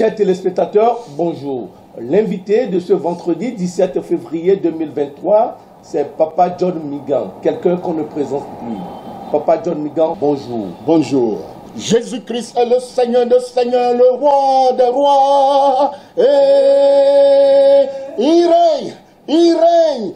Chers téléspectateurs, bonjour. L'invité de ce vendredi 17 février 2023, c'est Papa John Migan, quelqu'un qu'on ne présente plus. Papa John Migan, bonjour. Bonjour. Jésus-Christ est le Seigneur des Seigneurs, le Roi des Rois. Et il règne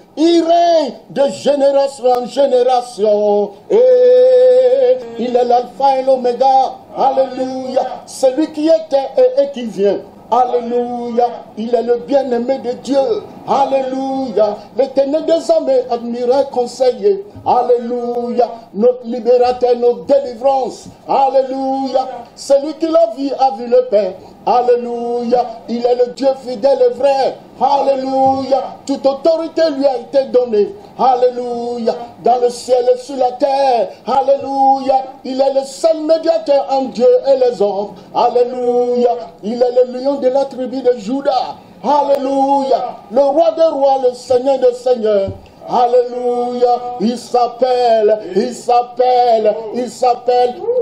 de génération en génération. Et il est l'alpha et l'oméga. Alléluia. Celui qui était et qui vient. Alléluia. Il est le bien-aimé de Dieu. Alléluia. L'Éternel des armées, admiré, conseiller. Alléluia. Notre libérateur, notre délivrance. Alléluia. Celui qui l'a vu le Père. Alléluia. Il est le Dieu fidèle et vrai. Alléluia. Toute autorité lui a été donnée. Alléluia. Dans le ciel et sur la terre. Alléluia. Il est le seul médiateur entre Dieu et les hommes. Alléluia. Il est le lion de la tribu de Juda. Alléluia. Le roi des rois, le Seigneur des seigneurs. Alléluia. Il s'appelle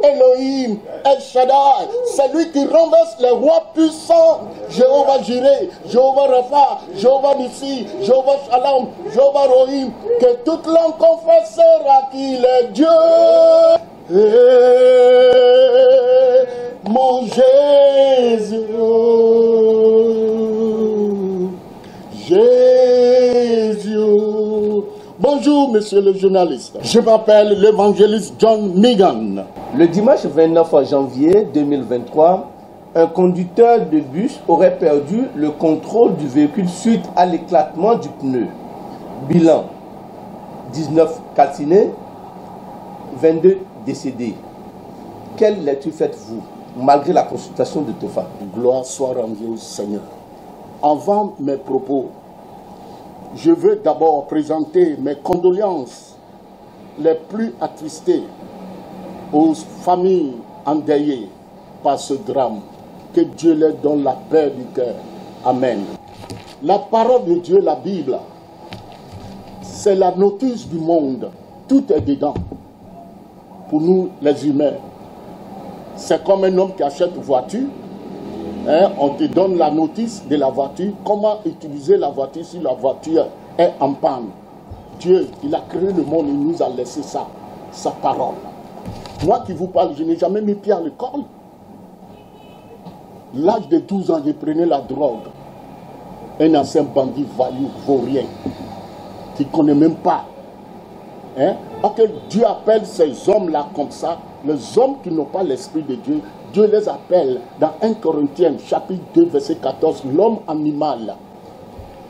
Elohim, El Shaddai. C'est lui qui renverse les rois puissants. Jéhovah Jireh, Jéhovah Rapha, Jéhovah Nissi, Jéhovah Shalom, Jéhovah Rohim. Que toute langue confessera qu'il est Dieu. Mon Jésus. Bonjour, monsieur le journaliste. Je m'appelle l'évangéliste John Migan. Le dimanche 29 janvier 2023, un conducteur de bus aurait perdu le contrôle du véhicule suite à l'éclatement du pneu. Bilan, 19 calcinés, 22 décédés. Quelle lecture faites-vous, malgré la consultation de Tofa? Gloire soit rendue au Seigneur. Avant mes propos, je veux d'abord présenter mes condoléances les plus attristées aux familles endeuillées par ce drame. Que Dieu leur donne la paix du cœur. Amen. La parole de Dieu, la Bible, c'est la notice du monde. Tout est dedans. Pour nous, les humains. C'est comme un homme qui achète une voiture. On te donne la notice de la voiture, comment utiliser la voiture si la voiture est en panne. Dieu, il a créé le monde, il nous a laissé ça, sa parole. Moi qui vous parle, je n'ai jamais mis pied à l'école. L'âge de 12 ans, je prenais la drogue. Un ancien bandit vaillou, vaurien, qui ne connaît même pas. Ok, Dieu appelle ces hommes-là comme ça, les hommes qui n'ont pas l'esprit de Dieu. Dieu les appelle dans 1 Corinthiens chapitre 2 verset 14, l'homme animal.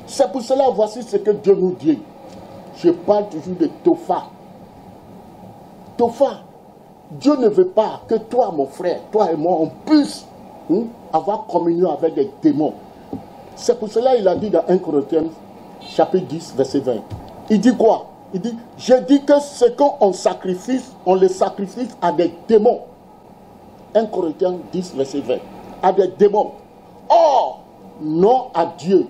C'est pour cela, voici ce que Dieu nous dit. Je parle toujours de Tofa. Tofa, Dieu ne veut pas que toi, mon frère, toi et moi, on puisse avoir communion avec des démons. C'est pour cela qu'il a dit dans 1 Corinthiens chapitre 10 verset 20. Il dit quoi? Il dit, je dis que ce qu'on sacrifie, on le sacrifie à des démons. 1 Corinthiens 10, verset 20. À des démons. Or, non à Dieu.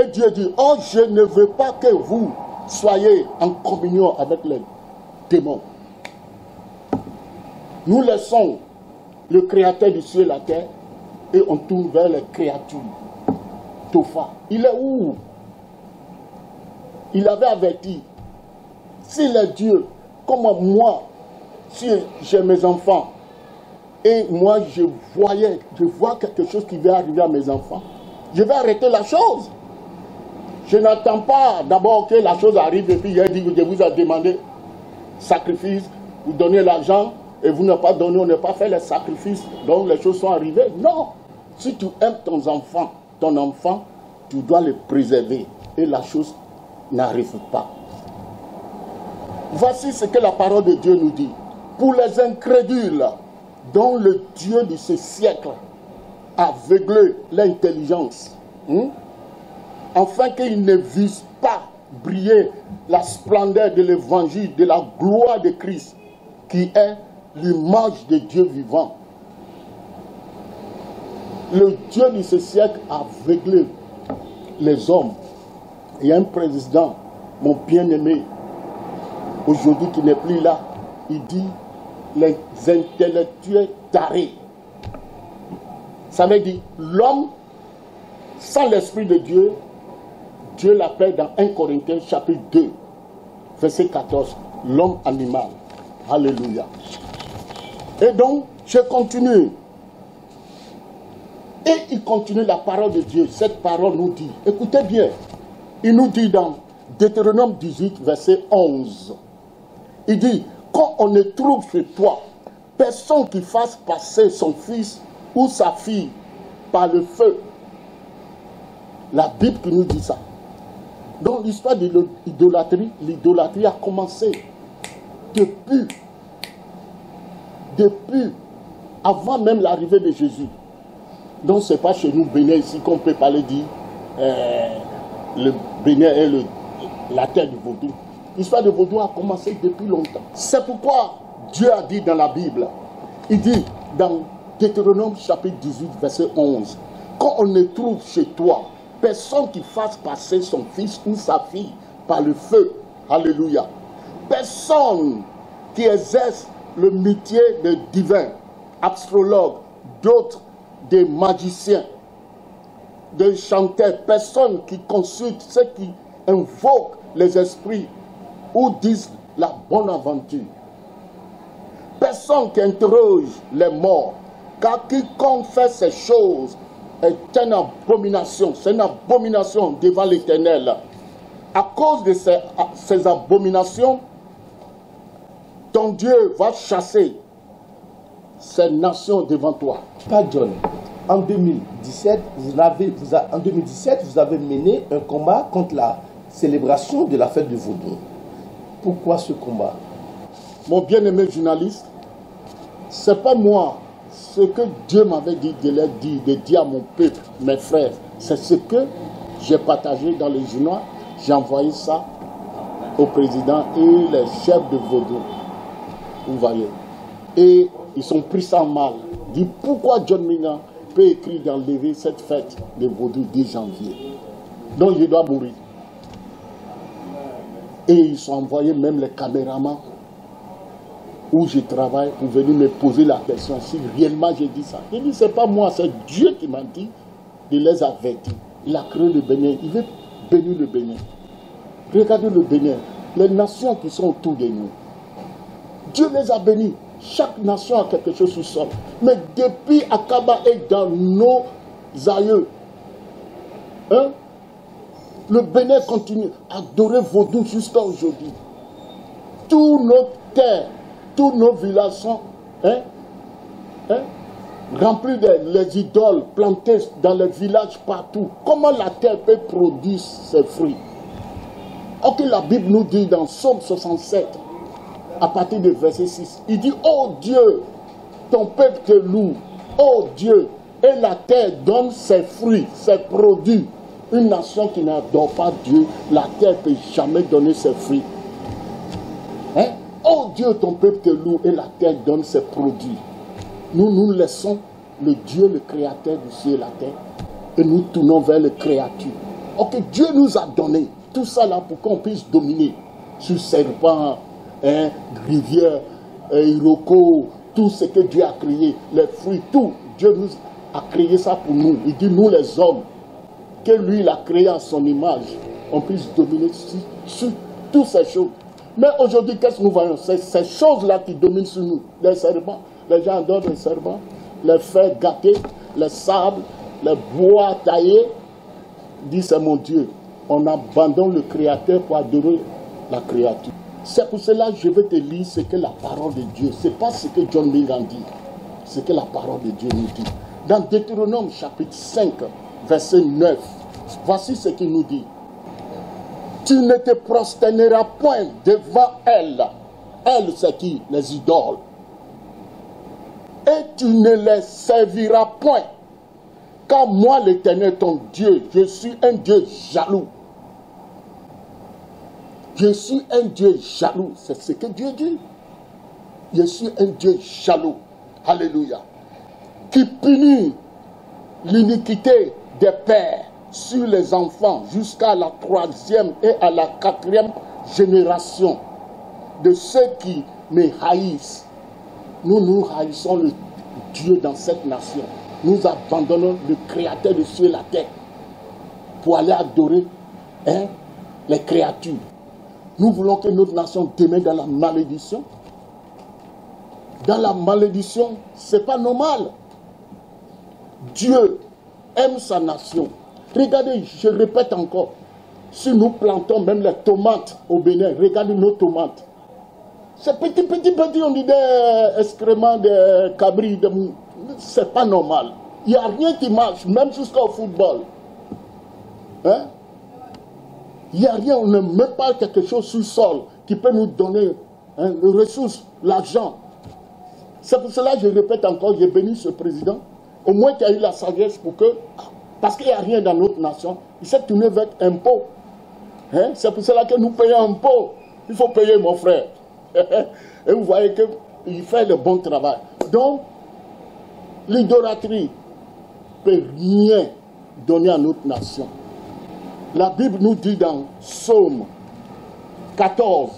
Et Dieu dit, oh, je ne veux pas que vous soyez en communion avec les démons. Nous laissons le Créateur du ciel et la terre et on tourne vers les créatures. Tofa. Il est où? Il avait averti. S'il est Dieu, comme moi, si j'ai mes enfants, et moi je vois quelque chose qui va arriver à mes enfants, je vais arrêter la chose. Je n'attends pas d'abord que la chose arrive et puis il dit, je vous ai demandé sacrifice, vous donnez l'argent et vous n'avez pas donné, on n'a pas fait les sacrifices, donc les choses sont arrivées. Non, si tu aimes ton enfant, tu dois le préserver et la chose n'arrive pas. Voici ce que la parole de Dieu nous dit. Pour les incrédules, dont le Dieu de ce siècle a aveuglé l'intelligence, afin qu'ils ne visent pas briller la splendeur de l'évangile, de la gloire de Christ, qui est l'image de Dieu vivant. Le Dieu de ce siècle a aveuglé les hommes. Il y a un président, mon bien-aimé, aujourd'hui qui n'est plus là, il dit les intellectuels tarés. Ça veut dire l'homme sans l'Esprit de Dieu, Dieu l'appelle dans 1 Corinthiens chapitre 2, verset 14, l'homme animal. Alléluia. Et donc, je continue. Et il continue la parole de Dieu. Cette parole nous dit, écoutez bien, il nous dit dans Deutéronome 18, verset 11, il dit, quand on ne trouve chez toi personne qui fasse passer son fils ou sa fille par le feu, la Bible qui nous dit ça. Dans l'histoire de l'idolâtrie a commencé depuis avant même l'arrivée de Jésus. Donc ce n'est pas chez nous, Bénin, ici, qu'on peut parler dit le Bénin est la terre du vaudou. L'histoire de vaudou a commencé depuis longtemps. C'est pourquoi Dieu a dit dans la Bible, il dit dans Deutéronome chapitre 18, verset 11, quand on ne trouve chez toi personne qui fasse passer son fils ou sa fille par le feu, alléluia, personne qui exerce le métier de divin, astrologue, d'autres des magiciens, des chanteurs, personne qui consulte ceux qui invoquent les esprits ou disent la bonne aventure, personne qui interroge les morts, car quiconque fait ces choses est une abomination, c'est une abomination devant l'Éternel. À cause de ces abominations, ton Dieu va chasser ces nations devant toi. Pas John, en 2017, vous avez mené un combat contre la célébration de la fête du Vaudou. Pourquoi ce combat? Mon bien-aimé journaliste, c'est pas moi. Ce que Dieu m'avait dit de dire à mon peuple, mes frères, c'est ce que j'ai partagé dans les journaux. J'ai envoyé ça au président et les chefs de Vaudou. Vous voyez. Et ils ont pris ça mal. Dit pourquoi John Minga peut écrire d'enlever cette fête de Vaudou 10 janvier. Donc il doit mourir. Et ils ont envoyé même les caméramans où je travaille pour venir me poser la question si réellement j'ai dit ça. Il dit c'est pas moi, c'est Dieu qui m'a dit de les avertir. Il a créé le Bénin, il veut bénir le Bénin. Regardez le Bénin, les nations qui sont autour de nous. Dieu les a bénis. Chaque nation a quelque chose sur sol. Mais depuis Akaba et dans nos aïeux, hein, le Bénin continue à adorer Vaudou jusqu'à aujourd'hui. Tous nos terres, tous nos villages sont remplis de idoles plantées dans les villages partout. Comment la terre peut produire ses fruits? Ok, la Bible nous dit dans Psaume 67, à partir du verset 6, il dit, oh Dieu, ton peuple te loue, oh Dieu, et la terre donne ses fruits, ses produits. Une nation qui n'adore pas Dieu, la terre ne peut jamais donner ses fruits. Hein? Oh Dieu, ton peuple te loue et la terre donne ses produits. Nous laissons le Dieu, le créateur du ciel et la terre, et nous tournons vers les créatures. Ok, Dieu nous a donné tout ça là pour qu'on puisse dominer sur serpents, rivières, Iroko, tout ce que Dieu a créé, les fruits, tout. Dieu nous a créé ça pour nous. Il dit, nous les hommes, que lui il a créé en son image, on puisse dominer sur toutes ces choses. Mais aujourd'hui, qu'est-ce que nous voyons? C'est ces choses-là qui dominent sur nous. Les serpents, les gens adorent les serpents, les fers gâtés, les sables, les bois taillés. Dit, c'est mon Dieu. On abandonne le Créateur pour adorer la créature. C'est pour cela que je vais te lire ce que la parole de Dieu, ce n'est pas ce que John Mingan dit, ce que la parole de Dieu nous dit. Dans Deutéronome chapitre 5, verset 9, voici ce qu'il nous dit. Tu ne te prosterneras point devant elle. Elle, c'est qui? Les idoles. Et tu ne les serviras point. Car moi, l'Éternel, ton Dieu, je suis un Dieu jaloux. Je suis un Dieu jaloux. C'est ce que Dieu dit. Je suis un Dieu jaloux. Alléluia. Qui punit l'iniquité des pères sur les enfants jusqu'à la 3e et à la 4e génération de ceux qui me haïssent. Nous haïssons le Dieu dans cette nation. nous abandonnons le Créateur de cieux et la terre pour aller adorer les créatures. Nous voulons que notre nation demeure dans la malédiction. Dans la malédiction, ce n'est pas normal. Dieu aime sa nation. Regardez, je répète encore, si nous plantons même les tomates au Bénin, regardez nos tomates. C'est petit, on dit des excréments de cabri, c'est pas normal. Il n'y a rien qui marche, même jusqu'au football. Hein? Il n'y a rien, on ne met pas quelque chose sur le sol qui peut nous donner les ressources, l'argent. C'est pour cela que je répète encore, j'ai béni ce président, au moins qu'il a eu la sagesse pour que, parce qu'il n'y a rien dans notre nation, il s'est tourné vers impôt. Hein? C'est pour cela que nous payons impôt. Il faut payer, mon frère. Et vous voyez qu'il fait le bon travail. Donc, l'idolâtrie ne peut rien donner à notre nation. La Bible nous dit dans Psaume 14,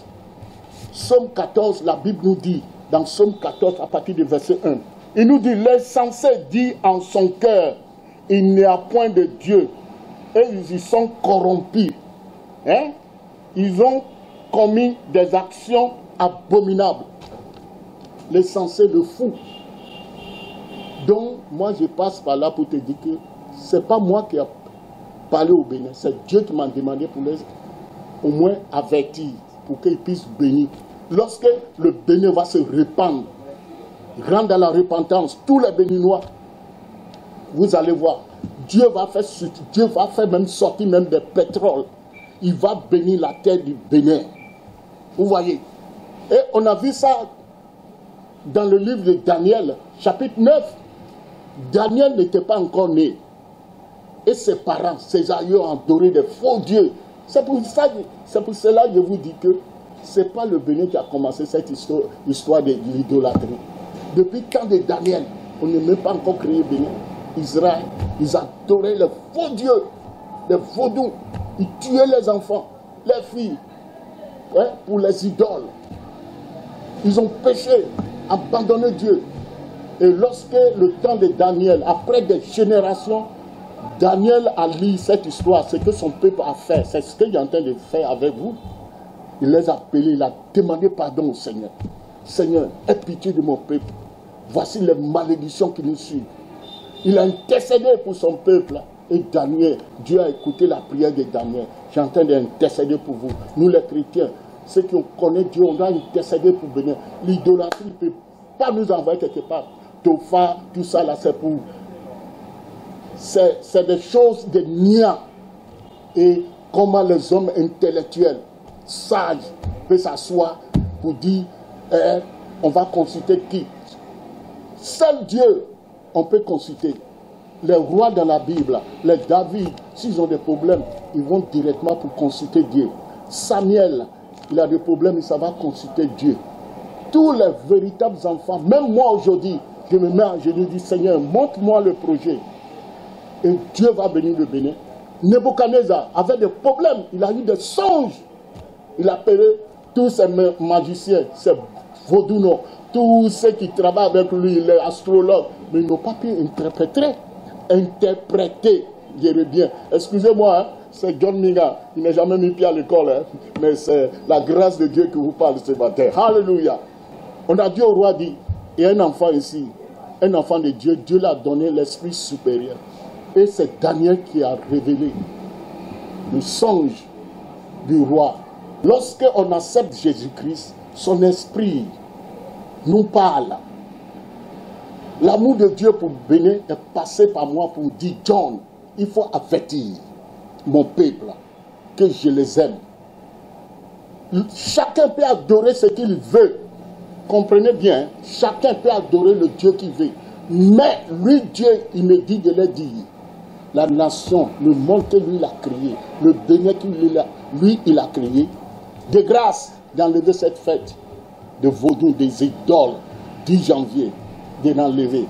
la Bible nous dit, dans Psaume 14, à partir du verset 1, il nous dit, l'insensé dit en son cœur, il n'y a point de Dieu, et ils y sont corrompus. Hein? Ils ont commis des actions abominables. L'insensé, le fou. Donc, moi, je passe par là pour te dire que ce n'est pas moi qui ai parlé au Bénin, c'est Dieu qui m'a demandé pour les au moins avertir, pour qu'ils puissent bénir. Lorsque le Bénin va se répandre, rendre dans la repentance, tous les Béninois, vous allez voir, Dieu va faire même sortir même des pétroles. Il va bénir la terre du Bénin. Vous voyez. Et on a vu ça dans le livre de Daniel, chapitre 9. Daniel n'était pas encore né. Et ses parents, ses aïeux ont adoré des faux dieux. C'est pour cela que je vous dis que ce n'est pas le Bénin qui a commencé cette histoire de l'idolâtrie. Depuis quand de Daniel, on n'a même pas encore créé Bénin. Israël, ils adoraient les faux dieux, les vaudous. Ils tuaient les enfants, les filles, pour les idoles. Ils ont péché, abandonné Dieu. Et lorsque le temps de Daniel, après des générations, Daniel a lu cette histoire, ce que son peuple a fait, c'est ce qu'il est en train de faire avec vous. Il les a appelés, il a demandé pardon au Seigneur. Seigneur, aie pitié de mon peuple. Voici les malédictions qui nous suivent. Il a intercédé pour son peuple. Et Daniel, Dieu a écouté la prière de Daniel. J'ai en train d'intercéder pour vous. Nous les chrétiens, ceux qui connaissent Dieu, on doit intercéder pour venir. L'idolâtrie ne peut pas nous envoyer quelque part. Tofa, tout ça là, c'est pour... C'est des choses de nia. Et comment les hommes intellectuels, sages, peuvent s'asseoir pour dire, on va consulter qui? Seul Dieu, on peut consulter. Les rois dans la Bible, les David, s'ils ont des problèmes, ils vont directement pour consulter Dieu. Samuel, il a des problèmes, il va consulter Dieu. Tous les véritables enfants, même moi aujourd'hui, je me mets, je lui dis, Seigneur, montre-moi le projet. Et Dieu va bénir le Bénin. Nebuchadnezzar avait des problèmes, il a eu des songes. Il appelait tous ces magiciens, ces vaudous, tous ceux qui travaillent avec lui, les astrologues, mais ils n'ont pas pu interpréter, je dirais bien. Excusez-moi, hein, c'est John Minga, il n'a jamais mis pied à l'école, hein, mais c'est la grâce de Dieu qui vous parle ce matin. Alléluia. On a dit au roi, dit, il y a un enfant ici, un enfant de Dieu, Dieu l'a donné l'esprit supérieur. Et c'est Daniel qui a révélé le songe du roi. Lorsqu'on accepte Jésus-Christ, son esprit nous parle. L'amour de Dieu pour Bénin est passé par moi pour dire, John, il faut avertir mon peuple que je les aime. Chacun peut adorer ce qu'il veut. Comprenez bien, chacun peut adorer le Dieu qu'il veut. Mais lui, Dieu, il me dit de le dire. La nation, le monde que lui, il a créé, le Bénin que lui, il a créé, de grâce d'enlever cette fête de vaudou, des idoles, 10 janvier, de l'enlever.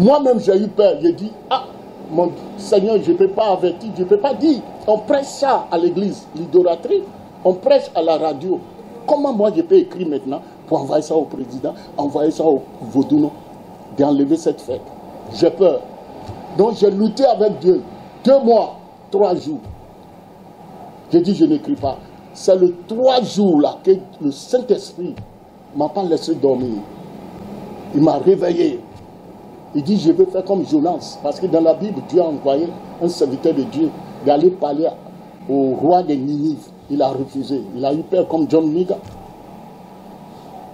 Moi-même, j'ai eu peur. J'ai dit, ah, mon Seigneur, je ne peux pas avertir, je ne peux pas dire. On prêche ça à l'église, l'idolâtrie. On prêche à la radio. Comment moi, je peux écrire maintenant pour envoyer ça au président, envoyer ça au vaudou, d'enlever cette fête? J'ai peur. Donc j'ai lutté avec Dieu. 2 mois, 3 jours. J'ai dit, je n'écris pas. C'est le 3 jours là que le Saint-Esprit ne m'a pas laissé dormir. Il m'a réveillé. Il dit, je vais faire comme Jonas. Parce que dans la Bible, Dieu a envoyé un serviteur de Dieu d'aller parler au roi de Ninive. Il a refusé. Il a eu peur comme John Niga.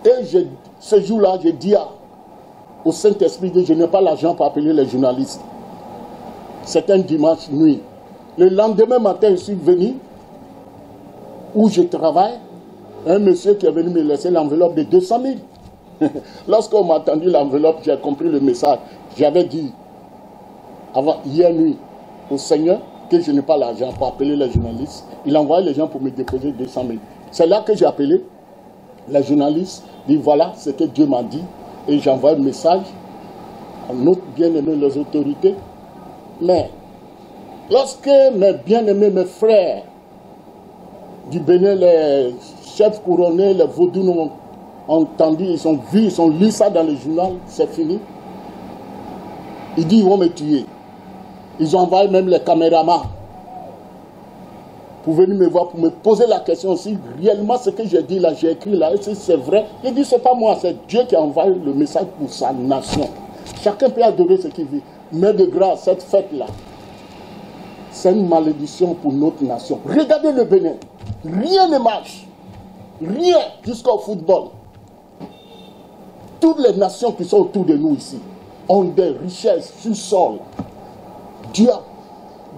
Et ce jour-là, j'ai dit au Saint-Esprit que je n'ai pas l'argent pour appeler les journalistes. C'est un dimanche nuit. Le lendemain matin, je suis venu où je travaille. Un monsieur qui est venu me laisser l'enveloppe de 200 000. Lorsqu'on m'a tendu l'enveloppe, j'ai compris le message. J'avais dit hier nuit au Seigneur que je n'ai pas l'argent pour appeler les journalistes. Il a envoyé les gens pour me déposer 200 000. C'est là que j'ai appelé les journalistes. Dit voilà ce que Dieu m'a dit. Et j'envoie un message à notre bien-aimés, les autorités. Mais lorsque mes bien-aimés, mes frères du Bénin, les chefs couronnés, les vaudous ont entendu, ils ont vu, ils ont lu ça dans le journal, c'est fini. Ils disent ils vont me tuer. Ils ont envoyé même les caméramans pour venir me voir, pour me poser la question si réellement ce que j'ai dit là, j'ai écrit là, et si c'est vrai. J'ai dit c'est pas moi, c'est Dieu qui a envoyé le message pour sa nation. Chacun peut adorer ce qu'il veut. Mais de grâce, cette fête-là, c'est une malédiction pour notre nation. Regardez le Bénin. Rien ne marche. Rien jusqu'au football. Toutes les nations qui sont autour de nous ici ont des richesses sur sol. Dieu a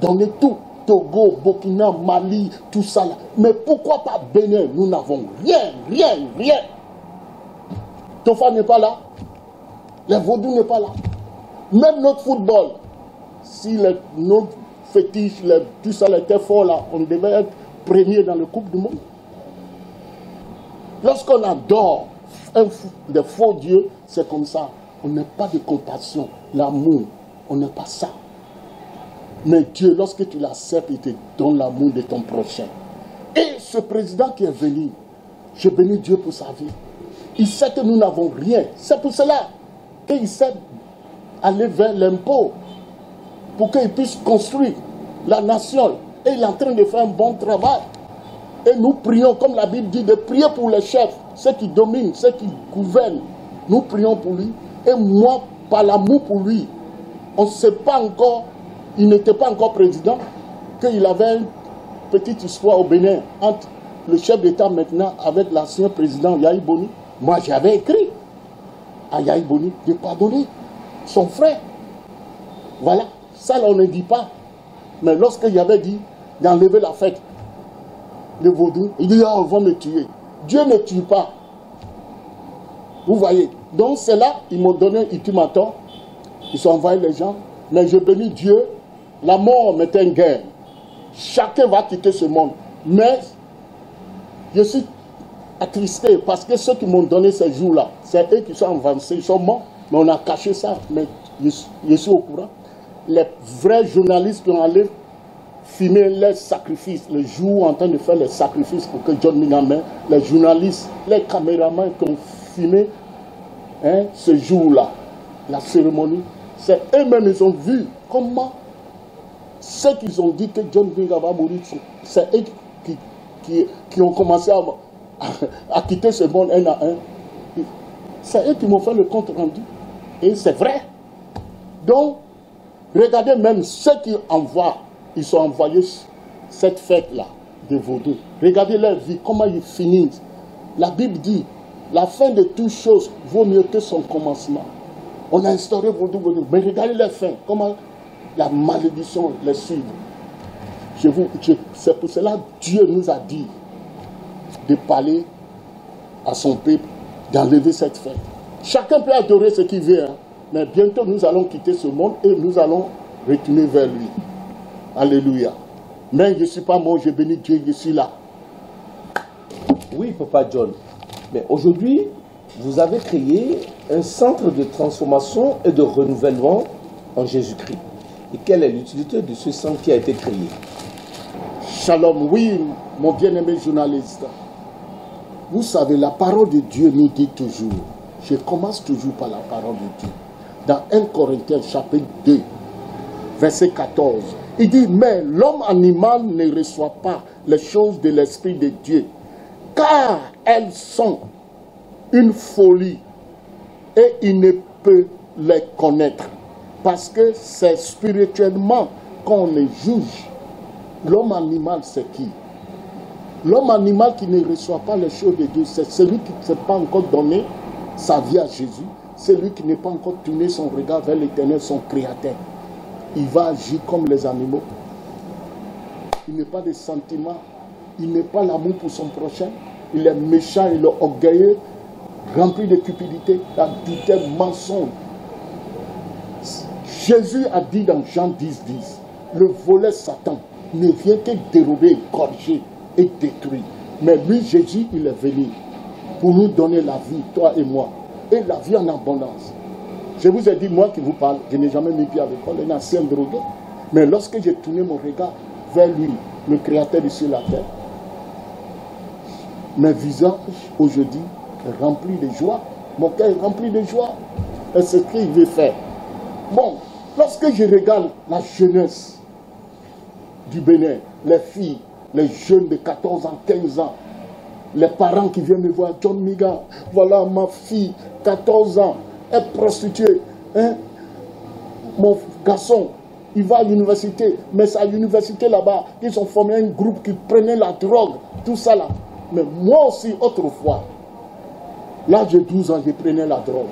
donné tout. Togo, Burkina, Mali, tout ça là. Mais pourquoi pas Bénin? Nous n'avons rien, rien, rien. Tofa n'est pas là. Les vaudous n'est pas là. Même notre football, si nos fétiches, tout ça était fort là, on devait être premier dans le Coupe du Monde. Lorsqu'on adore des faux dieux, c'est comme ça. On n'a pas de compassion, l'amour, on n'a pas ça. Mais Dieu, lorsque tu l'acceptes, il te donne l'amour de ton prochain. Et ce président qui est venu, je bénis Dieu pour sa vie. Il sait que nous n'avons rien. C'est pour cela qu'il sait aller vers l'impôt pour qu'il puisse construire la nation. Et il est en train de faire un bon travail. Et nous prions, comme la Bible dit, de prier pour les chefs, ceux qui dominent, ceux qui gouvernent. Nous prions pour lui. Et moi, par l'amour pour lui, on ne sait pas encore, il n'était pas encore président, qu'il avait une petite histoire au Bénin entre le chef d'État maintenant avec l'ancien président Yahi Boni. Moi, j'avais écrit à Yahi Boni de pardonner son frère. Voilà, ça on ne dit pas. Mais lorsqu'il avait dit d'enlever la fête, le vaudou, il dit, oh, on va me tuer. Dieu ne tue pas. Vous voyez. Donc c'est là, ils m'ont donné un ultimatum. Ils ont envoyé les gens. Mais je bénis Dieu. La mort m'est une guerre. Chacun va quitter ce monde. Mais je suis attristé parce que ceux qui m'ont donné ces jours-là, c'est eux qui sont avancés, ils sont morts. Mais on a caché ça. Mais je suis au courant. Les vrais journalistes qui ont allé filmer les sacrifices, le jour en train de faire les sacrifices pour que John Minamé, les journalistes, les caméramans qui ont filmé ce jour-là, la cérémonie, c'est eux-mêmes, ils ont vu comment ceux qui ont dit que John Minamé va mourir, c'est eux qui ont commencé à quitter ce monde un à un. C'est eux qui m'ont fait le compte rendu. Et c'est vrai. Donc, regardez même ceux qui envoient, ils sont envoyés cette fête-là de vaudou. Regardez leur vie, comment ils finissent. La Bible dit, la fin de toutes choses vaut mieux que son commencement. On a instauré vaudou. Mais regardez leur fin, comment la malédiction les suit. C'est pour cela que Dieu nous a dit de parler à son peuple, d'enlever cette fête. Chacun peut adorer ce qu'il veut, hein, mais bientôt nous allons quitter ce monde et nous allons retourner vers lui. Alléluia. Mais je ne suis pas mort, je bénis Dieu, je suis là. Oui, Papa John. Mais aujourd'hui, vous avez créé un centre de transformation et de renouvellement en Jésus-Christ. Et quelle est l'utilité de ce centre qui a été créé? Shalom, oui, mon bien-aimé journaliste. Vous savez, la parole de Dieu nous dit toujours, je commence toujours par la parole de Dieu. dans 1 Corinthiens chapitre 2, verset 14. Il dit, mais l'homme animal ne reçoit pas les choses de l'Esprit de Dieu, car elles sont une folie et il ne peut les connaître. Parce que c'est spirituellement qu'on les juge. L'homme animal, c'est qui? L'homme animal qui ne reçoit pas les choses de Dieu, c'est celui qui ne s'est pas encore donné sa vie à Jésus. C'est lui qui n'est pas encore tourné son regard vers l'Éternel, son Créateur. Il va agir comme les animaux. Il n'a pas de sentiments. Il n'a pas l'amour pour son prochain. Il est méchant, il est orgueilleux, rempli de cupidité, d'adultère, mensonge. Jésus a dit dans Jean 10, 10, le volet Satan ne vient que dérober, égorger et détruire. Mais lui, Jésus, il est venu pour nous donner la vie, toi et moi, et la vie en abondance. Je vous ai dit, moi qui vous parle, je n'ai jamais mis pied à l'école, un ancien drogué. Mais lorsque j'ai tourné mon regard vers lui, le Créateur de sur la terre, mes visages aujourd'hui est rempli de joie, mon cœur est rempli de joie. Et c'est ce qu'il veut faire. Bon, lorsque je regarde la jeunesse du Bénin, les filles, les jeunes de 14 ans, 15 ans, les parents qui viennent me voir, John Miga, voilà ma fille, 14 ans, est prostituée. Hein? Mon garçon, il va à l'université, mais c'est à l'université là-bas qu'ils ont formé un groupe qui prenait la drogue, tout ça là. Mais moi aussi, autrefois, là j'ai 12 ans, je prenais la drogue.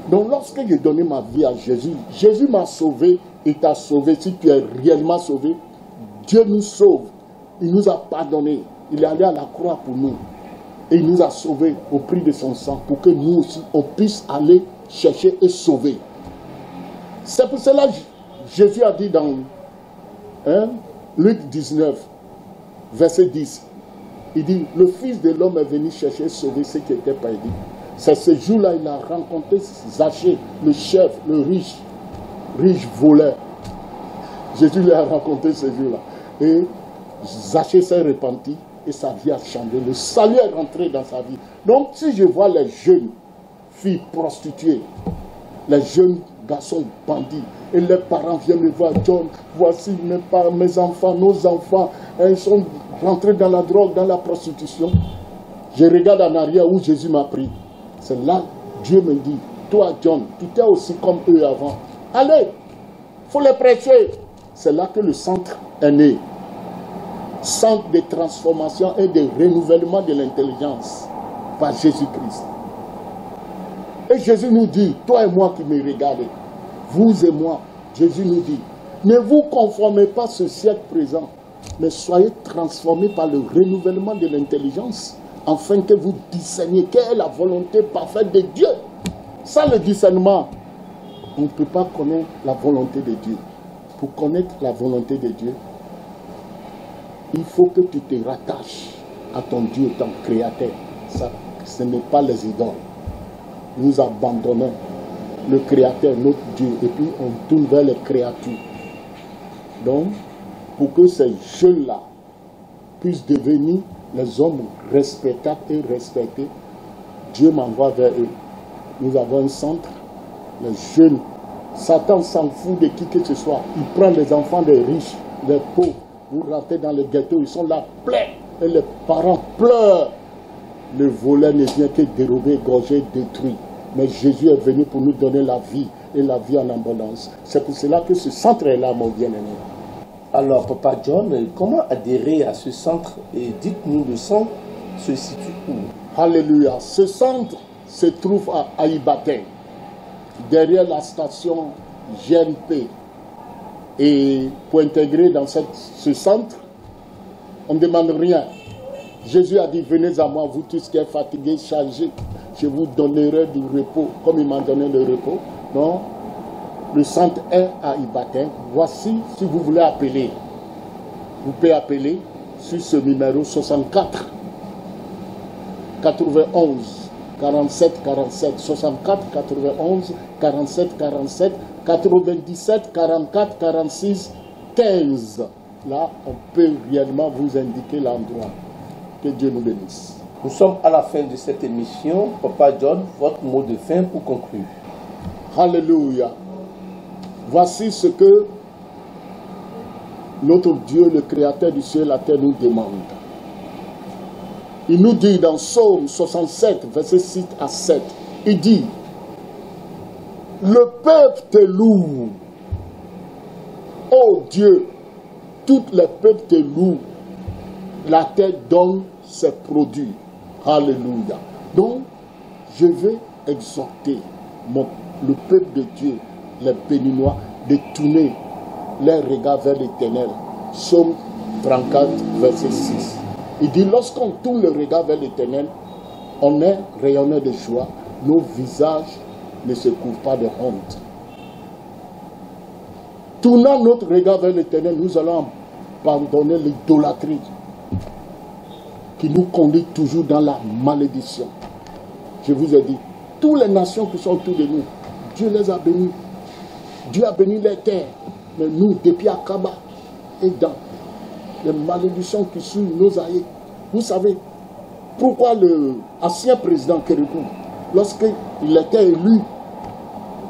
Donc lorsque j'ai donné ma vie à Jésus, Jésus m'a sauvé et t'a sauvé. Si tu es réellement sauvé, Dieu nous sauve. Il nous a pardonné. Il est allé à la croix pour nous. Et il nous a sauvés au prix de son sang pour que nous aussi, on puisse aller chercher et sauver. C'est pour cela que Jésus a dit dans Luc 19, verset 10, il dit, le Fils de l'homme est venu chercher et sauver ceux qui étaient perdus. C'est ce jour-là, il a rencontré Zachée, le chef, le riche voleur. Jésus l'a rencontré ce jour-là. Et Zachée s'est repenti et sa vie a changé. Le salut est rentré dans sa vie. Donc, si je vois les jeunes filles prostituées, les jeunes garçons bandits, et les parents viennent me voir, John, voici mes enfants, nos enfants, ils sont rentrés dans la drogue, dans la prostitution. Je regarde en arrière où Jésus m'a pris. C'est là Dieu me dit, toi John, tu étais aussi comme eux avant. Allez, il faut les prêcher. C'est là que le centre est né. Centre de transformation et de renouvellement de l'intelligence par Jésus-Christ. Et Jésus nous dit, toi et moi qui me regardez, vous et moi, Jésus nous dit, ne vous conformez pas à ce siècle présent, mais soyez transformés par le renouvellement de l'intelligence, afin que vous discerniez quelle est la volonté parfaite de Dieu. Sans le discernement, on ne peut pas connaître la volonté de Dieu. Pour connaître la volonté de Dieu, il faut que tu te rattaches à ton Dieu, ton Créateur. Ça, ce n'est pas les idoles. Nous abandonnons le Créateur, notre Dieu, et puis on tourne vers les créatures. Donc, pour que ces jeunes-là puissent devenir les hommes respectables et respectés, Dieu m'envoie vers eux. Nous avons un centre, les jeunes. Satan s'en fout de qui que ce soit. Il prend les enfants des riches, des pauvres. Vous rentrez dans les ghettos, ils sont là pleins. Et les parents pleurent. Le voleur ne vient que dérober, égorger, détruire. Mais Jésus est venu pour nous donner la vie et la vie en abondance. C'est pour cela que ce centre est là, mon bien-aimé. Alors, Papa John, comment adhérer à ce centre? Et dites-nous, le centre se situe où? Alléluia. Ce centre se trouve à Ibadan, derrière la station GNP. Et pour intégrer dans ce centre, on ne demande rien. Jésus a dit, venez à moi, vous tous qui êtes fatigués, chargés, je vous donnerai du repos, comme il m'a donné le repos. Donc, le centre est à Ibadan. Voici, si vous voulez appeler, vous pouvez appeler sur ce numéro 64 91 47 47 64 91 47 47 97 44 46 15. Là, on peut réellement vous indiquer l'endroit. Que Dieu nous bénisse. Nous sommes à la fin de cette émission. Papa John, votre mot de fin pour conclure. Alléluia. Voici ce que notre Dieu, le Créateur du ciel et la terre, nous demande. Il nous dit dans Psaume 67, versets 6 à 7, il dit, le peuple te loue. Ô Dieu, tout le peuple te loue. La terre donne ses produits. Alléluia. Donc, je vais exhorter le peuple de Dieu, les Béninois, de tourner leurs regards vers l'Éternel. Psaume 34, verset 6. Il dit, lorsqu'on tourne le regard vers l'Éternel, on est rayonneur de joie, nos visages ne se couvrent pas de honte. Tournant notre regard vers l'Éternel, nous allons abandonner l'idolâtrie qui nous conduit toujours dans la malédiction. Je vous ai dit, toutes les nations qui sont autour de nous, Dieu les a bénis. Dieu a béni les terres. Mais nous, depuis Akaba et dans les malédictions qui suivent nos aïeux, vous savez pourquoi l'ancien président Kérékou, lorsqu'il était élu,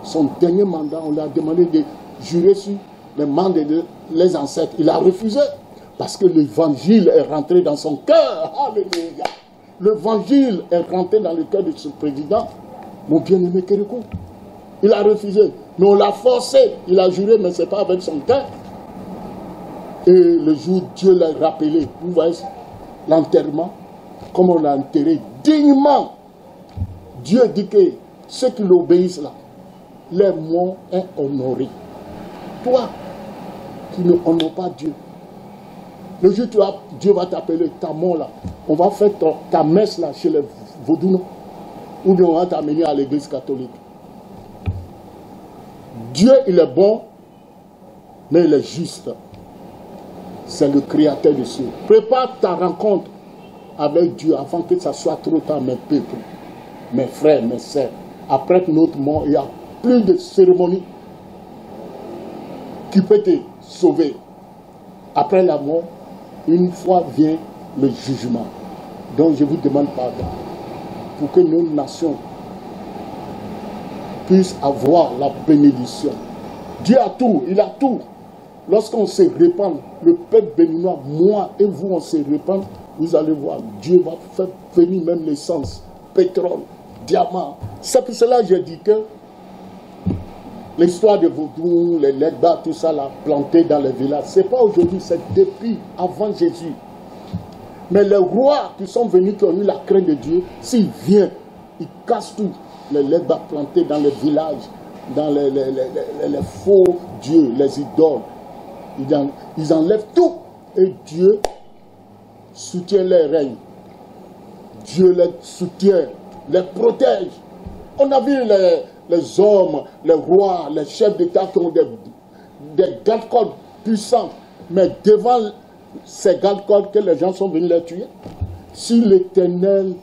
son dernier mandat, on lui a demandé de jurer sur les mandats des ancêtres. Il a refusé parce que l'évangile est rentré dans son cœur. Alléluia. L'évangile est rentré dans le cœur de ce président, mon bien-aimé Kérékou. Il a refusé, mais on l'a forcé. Il a juré, mais ce n'est pas avec son cœur. Et le jour où Dieu l'a rappelé, vous voyez l'enterrement, comme on l'a enterré dignement. Dieu dit que ceux qui l'obéissent là, leur mort est honoré. Toi, qui ne honore pas Dieu, le jour où Dieu va t'appeler, ta mort là, on va faire ta messe là chez les vaudous, ou bien on va t'amener à l'église catholique. Dieu, il est bon, mais il est juste. C'est le Créateur du ciel. Prépare ta rencontre avec Dieu avant que ça soit trop tard, mes peuples, mes frères, mes sœurs. Après notre mort, il y a plus de cérémonie qui peut te sauver. Après la mort, une fois vient le jugement. Donc je vous demande pardon pour que nos nations puissent avoir la bénédiction. Dieu a tout, il a tout. Lorsqu'on se répand, le peuple béninois, moi et vous, on se répand, vous allez voir, Dieu va faire venir même l'essence, pétrole, diamant. C'est pour cela que j'ai dit que l'histoire de Vaudou, les Ledba, tout ça là, planté dans les villages, ce n'est pas aujourd'hui, c'est depuis avant Jésus. Mais les rois qui sont venus, qui ont eu la crainte de Dieu, s'ils viennent, ils cassent tout. Les Ledba plantés dans les villages, dans les faux dieux, les idoles. Ils enlèvent tout. Et Dieu soutient les règnes. Dieu les soutient, les protège. On a vu les hommes, les rois, les chefs d'État qui ont des gardes-côtes puissants. Mais devant ces gardes-côtes que les gens sont venus les tuer, si l'Éternel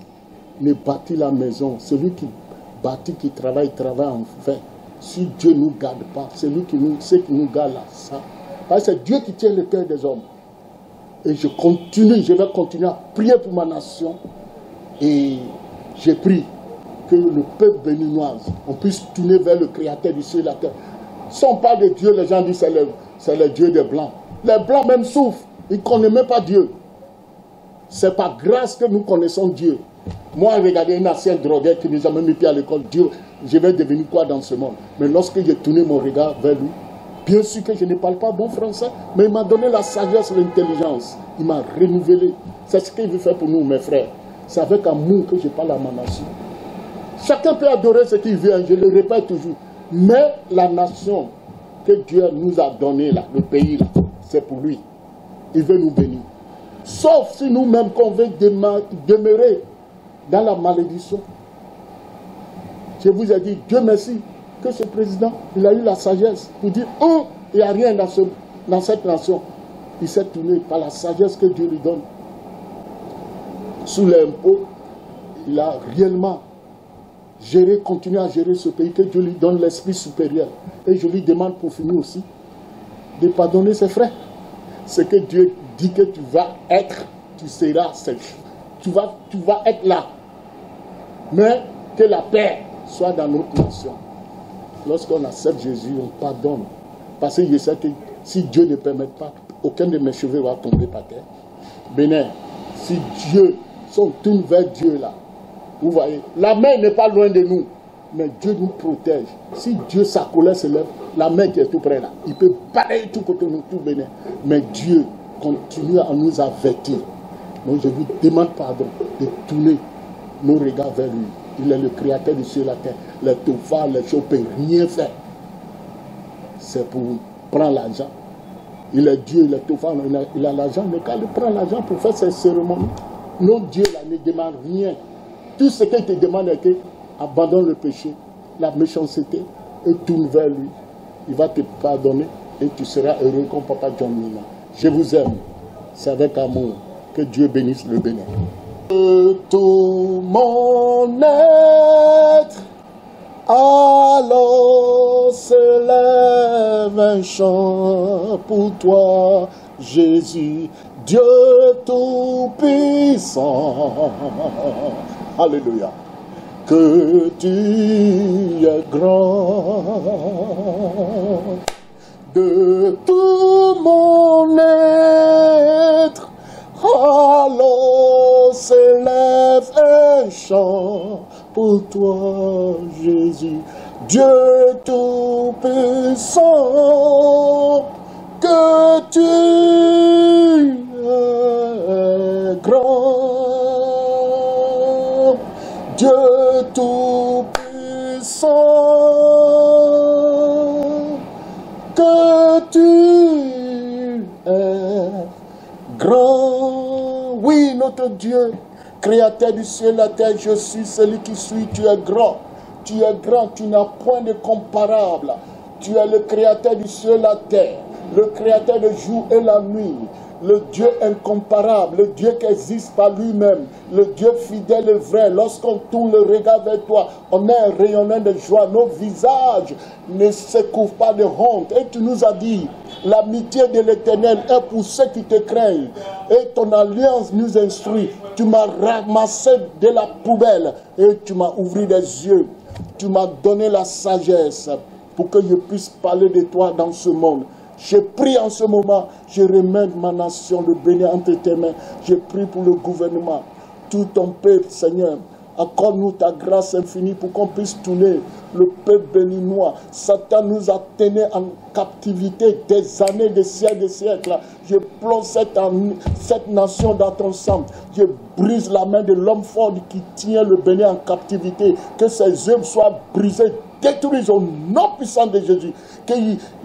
ne bâtit la maison, celui qui bâtit, qui travaille en vain. Si Dieu ne nous garde pas, c'est lui qui nous garde là, ça. Parce que c'est Dieu qui tient le cœur des hommes. Et je vais continuer à prier pour ma nation. Et j'ai pris que le peuple béninois, on puisse tourner vers le Créateur du ciel et de la terre. Si on parle de Dieu, les gens disent que c'est le Dieu des Blancs. Les Blancs même souffrent. Ils ne connaissent même pas Dieu. C'est par grâce que nous connaissons Dieu. Moi, regardez un ancien drogué qui nous a même mis pied à l'école. Dieu, je vais devenir quoi dans ce monde? Mais lorsque j'ai tourné mon regard vers lui, bien sûr que je ne parle pas bon français, mais il m'a donné la sagesse, l'intelligence. Il m'a renouvelé. C'est ce qu'il veut faire pour nous, mes frères. C'est avec amour que je parle à ma nation. Chacun peut adorer ce qu'il veut, je le répète toujours. Mais la nation que Dieu nous a donnée, là, le pays, là, c'est pour lui. Il veut nous bénir. Sauf si nous-mêmes qu'on veut demeurer dans la malédiction. Je vous ai dit, Dieu merci, que ce président, il a eu la sagesse pour dire, il n'y a rien dans cette nation. Il s'est tourné par la sagesse que Dieu lui donne. Sous l'impôt, il a réellement continué à gérer ce pays, que Dieu lui donne l'esprit supérieur. Et je lui demande pour finir aussi, de pardonner ses frères. Ce que Dieu dit que tu vas être, tu seras, tu vas être là. Mais que la paix soit dans notre nation. Lorsqu'on accepte Jésus, on pardonne. Parce que je sais que si Dieu ne permet pas, aucun de mes cheveux va tomber par terre. Bénin, si Dieu, si on tourne vers Dieu là, vous voyez, la main n'est pas loin de nous, mais Dieu nous protège. Si Dieu, sa colère se lève, la main qui est tout près là, il peut balayer tout côté de nous, tout Bénin. Mais Dieu continue à nous avertir. Donc je vous demande pardon de tourner nos regards vers lui. Il est le créateur du ciel et de la terre. Les touffards, les choses ne peuvent rien faire. C'est pour prendre l'argent. Il est Dieu, il est touffards, il a l'argent. Mais quand il prend l'argent pour faire ses cérémonies, notre Dieu là ne demande rien. Tout ce qu'il te demande est que abandonne le péché, la méchanceté et tourne vers lui. Il va te pardonner et tu seras heureux comme Papa John Mina. Je vous aime. C'est avec amour. Que Dieu bénisse le Bénin. Tout mon être, alors se lève un chant pour toi, Jésus, Dieu tout-puissant. Alléluia. Que tu es grand. De tout mon être, alors s'élève un chant pour toi, Jésus, Dieu tout-puissant, que tu es grand, Dieu tout-puissant, que tu es grand. Oui, notre Dieu, créateur du ciel et de la terre, je suis celui qui suis, tu es grand. Tu es grand, tu n'as point de comparable. Tu es le créateur du ciel et de la terre, le créateur du jour et la nuit, le Dieu incomparable, le Dieu qui existe par lui-même, le Dieu fidèle et vrai. Lorsqu'on tourne le regard vers toi, on est un rayonnant de joie. Nos visages ne se couvrent pas de honte. Et tu nous as dit, l'amitié de l'Éternel est pour ceux qui te craignent. Et ton alliance nous instruit. Tu m'as ramassé de la poubelle et tu m'as ouvert des yeux. Tu m'as donné la sagesse pour que je puisse parler de toi dans ce monde. Je prie en ce moment, je remets ma nation, le Bénin entre tes mains. Je prie pour le gouvernement, tout ton peuple, Seigneur. Accorde-nous ta grâce infinie pour qu'on puisse tourner le peuple béninois. Satan nous a tenus en captivité des années, des siècles. Je plonge cette nation dans ton sang. Je brise la main de l'homme fort qui tient le Bénin en captivité. Que ses œuvres soient brisées, détruites au nom puissant de Jésus. Que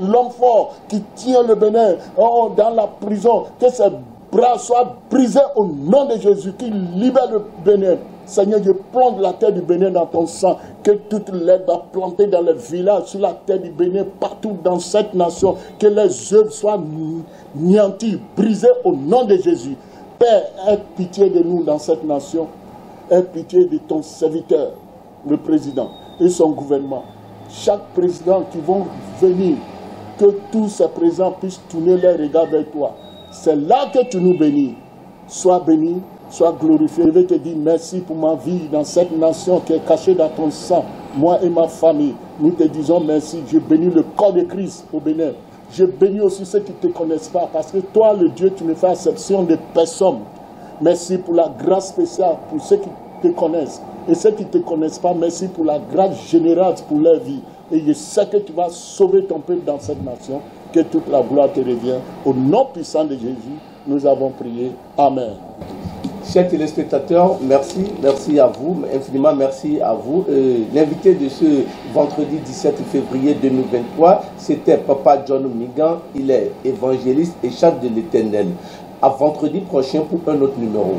l'homme fort qui tient le Bénin dans la prison, que ses bras soient brisés au nom de Jésus, qui libère le Bénin. Seigneur, je plonge la terre du Bénin dans ton sang, que toute l'herbe va planter dans les villages, sur la terre du Bénin, partout dans cette nation, que les œuvres soient nianties, brisées au nom de Jésus. Père, aie pitié de nous dans cette nation, aie pitié de ton serviteur, le président et son gouvernement. Chaque président qui vont venir, que tous ces présidents puissent tourner leur regard vers toi. C'est là que tu nous bénis. Sois béni, sois glorifié. Je vais te dire merci pour ma vie dans cette nation qui est cachée dans ton sang. Moi et ma famille, nous te disons merci. Je bénis le corps de Christ au Bénin. Je bénis aussi ceux qui ne te connaissent pas, parce que toi, le Dieu, tu ne fais exception de personne. Merci pour la grâce spéciale pour ceux qui te connaissent. Et ceux qui ne te connaissent pas, merci pour la grâce générale pour leur vie. Et je sais que tu vas sauver ton peuple dans cette nation. Que toute la gloire te revienne. Au nom puissant de Jésus, nous avons prié. Amen. Chers téléspectateurs, merci à vous, infiniment merci à vous. L'invité de ce vendredi 17 février 2023, c'était Papa John Migan. Il est évangéliste et chef de l'Éternel. À vendredi prochain pour un autre numéro.